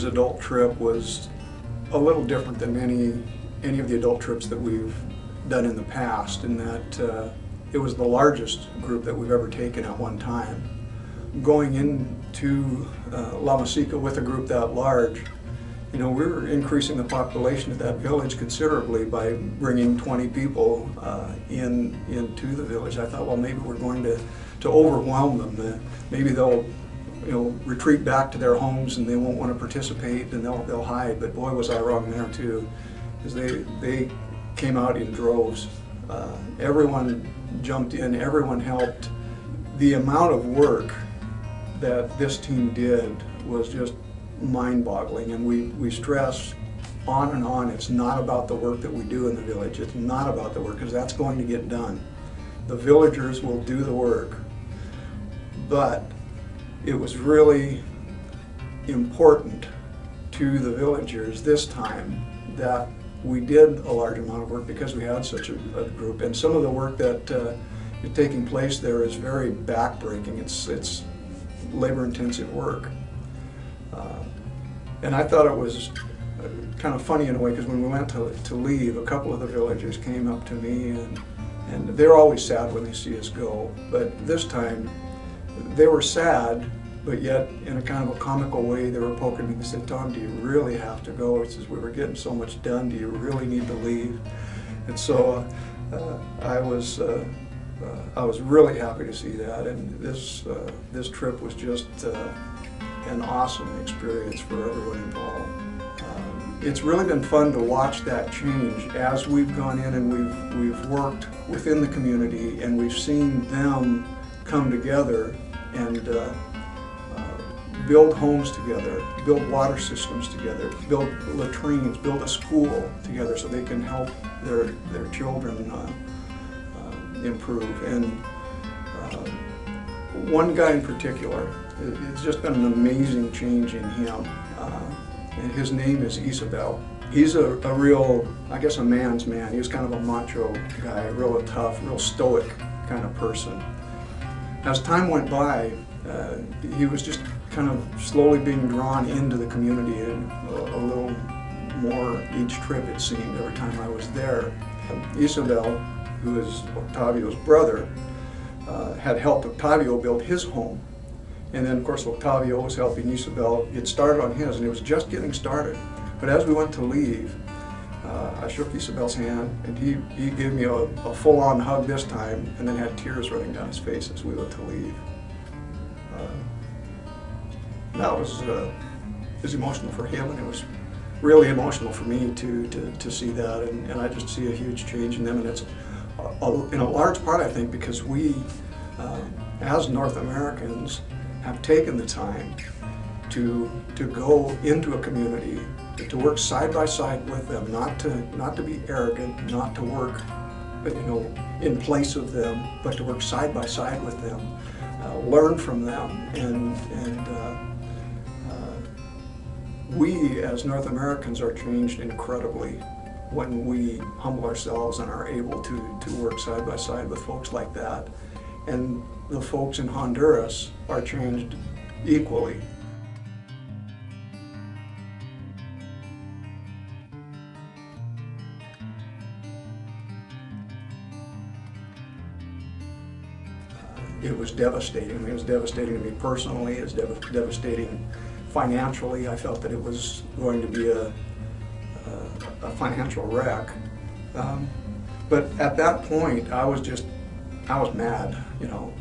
adult trip was a little different than any of the adult trips that we've done in the past, in that it was the largest group that we've ever taken at one time. Going into La Masica with a group that large, we were increasing the population of that village considerably by bringing 20 people into the village. I thought, well, maybe we're going to overwhelm them. Maybe they'll retreat back to their homes and they won't want to participate and they'll hide. But boy, was I wrong there too, because they came out in droves. Everyone jumped in, everyone helped. The amount of work that this team did was just mind-boggling, and we stress on and on, it's not about the work that we do in the village. It's not about the work, because that's going to get done. The villagers will do the work, but it was really important to the villagers this time that we did a large amount of work, because we had such a group, and some of the work that is taking place there is very back-breaking. It's labor-intensive work. And I thought it was kind of funny in a way, because when we went to leave, a couple of the villagers came up to me, and they're always sad when they see us go, but this time they were sad, but yet in a kind of a comical way they were poking me and said, "Tom, do you really have to go?" It says, "We were getting so much done, do you really need to leave?" And so I was really happy to see that, and this trip was just an awesome experience for everyone involved. It's really been fun to watch that change as we've gone in and we've worked within the community, and we've seen them come together and build homes together, build water systems together, build latrines, build a school together so they can help their children improve. And one guy in particular, it's just been an amazing change in him. And his name is Isabel. He's a real, I guess, a man's man. He was kind of a macho guy, real tough, real stoic kind of person. As time went by, he was just kind of slowly being drawn into the community, and a little more each trip, it seemed, every time I was there. Isabel, who is Octavio's brother, had helped Octavio build his home. And then, of course, Octavio was helping Isabel get started on his, and it was just getting started. But as we went to leave, I shook Isabel's hand, and he gave me a full-on hug this time, and then had tears running down his face as we went to leave. That was emotional for him, and it was really emotional for me to see that, and I just see a huge change in them, and it's in a large part, I think, because we, as North Americans, have taken the time to go into a community, to work side by side with them, not to be arrogant, not to work, in place of them, but to work side by side with them, learn from them, and we as North Americans are changed incredibly when we humble ourselves and are able to work side by side with folks like that. And the folks in Honduras are changed equally. It was devastating. It was devastating to me personally. It was devastating financially. I felt that it was going to be a financial wreck. But at that point, I was mad.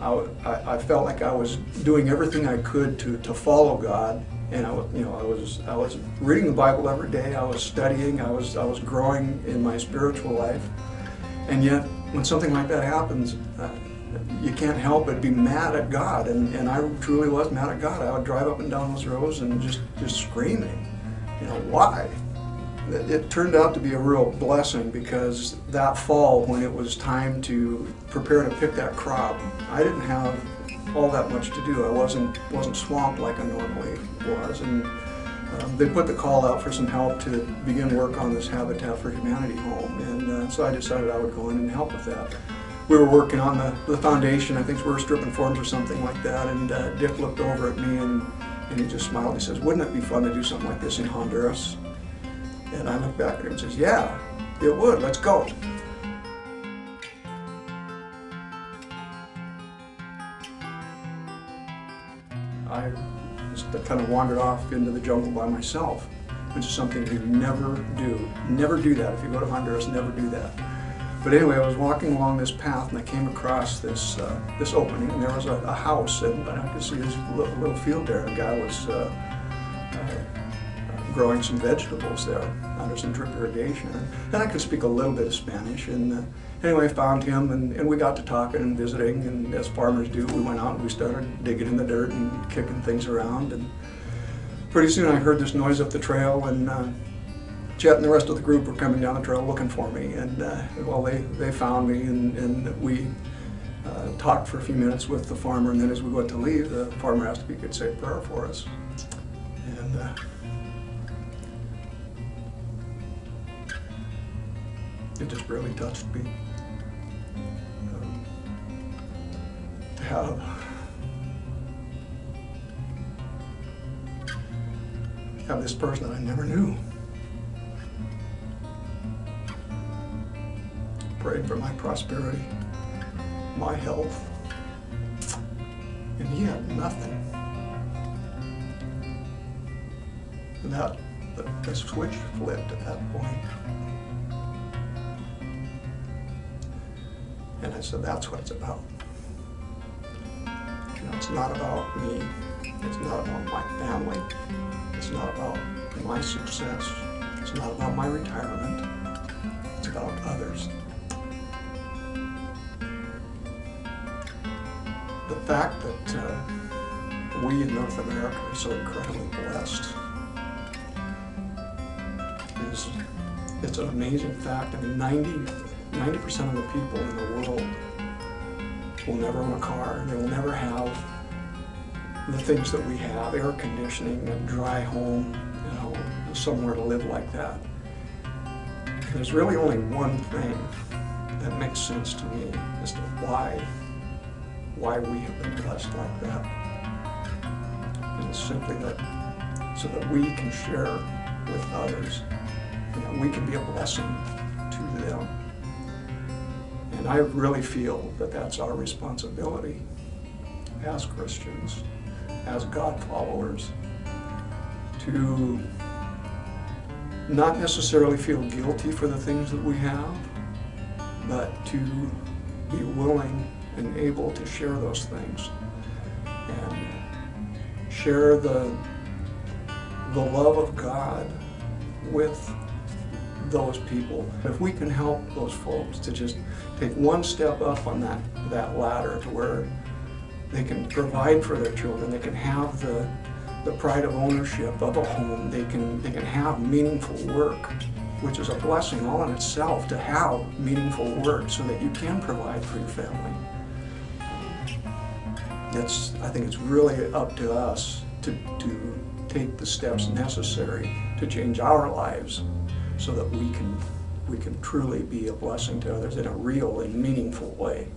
I felt like I was doing everything I could to follow God, and I was reading the Bible every day. I was studying. I was growing in my spiritual life, and yet when something like that happens, you can't help but be mad at God, and I truly was mad at God. I would drive up and down those roads and just screaming, why? It turned out to be a real blessing, because that fall, when it was time to prepare to pick that crop, I didn't have all that much to do. I wasn't swamped like I normally was, and they put the call out for some help to begin work on this Habitat for Humanity home, and so I decided I would go in and help with that. We were working on the foundation. I think we were stripping forms or something like that, and Dick looked over at me and And he just smiled. He says, "Wouldn't it be fun to do something like this in Honduras?" And I looked back at him and says, "Yeah, it would. Let's go." I just kind of wandered off into the jungle by myself, which is something you never do. Never do that. If you go to Honduras, never do that. But anyway, I was walking along this path and I came across this opening, and there was a house, and I could see this little field there. A guy was growing some vegetables there under some drip irrigation. And I could speak a little bit of Spanish, and anyway, I found him, and we got to talking and visiting, and as farmers do, we went out and we started digging in the dirt and kicking things around. And pretty soon I heard this noise up the trail, and Chet and the rest of the group were coming down the trail looking for me, and well, they found me, and we talked for a few minutes with the farmer, and then as we went to leave, the farmer asked if he could say a prayer for us. And it just really touched me. To have this person that I never knew prayed for my prosperity, my health, and he had nothing. And the switch flipped at that point. And I said, that's what it's about. You know, it's not about me. It's not about my family. It's not about my success. It's not about my retirement. It's about others. The fact that we in North America are so incredibly blessed it's an amazing fact. I mean, 90% of the people in the world will never own a car. They will never have the things that we have, air conditioning, a dry home, you know, somewhere to live like that. There's really only one thing that makes sense to me as to why we have been blessed like that. And it's simply that so that we can share with others, you know, we can be a blessing to them. And I really feel that that's our responsibility as Christians, as God followers, to not necessarily feel guilty for the things that we have, but to be willing and able to share those things and share the love of God with those people. If we can help those folks to just take one step up on that ladder to where they can provide for their children, they can have the pride of ownership of a home, they can have meaningful work, which is a blessing all in itself, to have meaningful work so that you can provide for your family. I think it's really up to us to take the steps necessary to change our lives so that we can truly be a blessing to others in a real and meaningful way.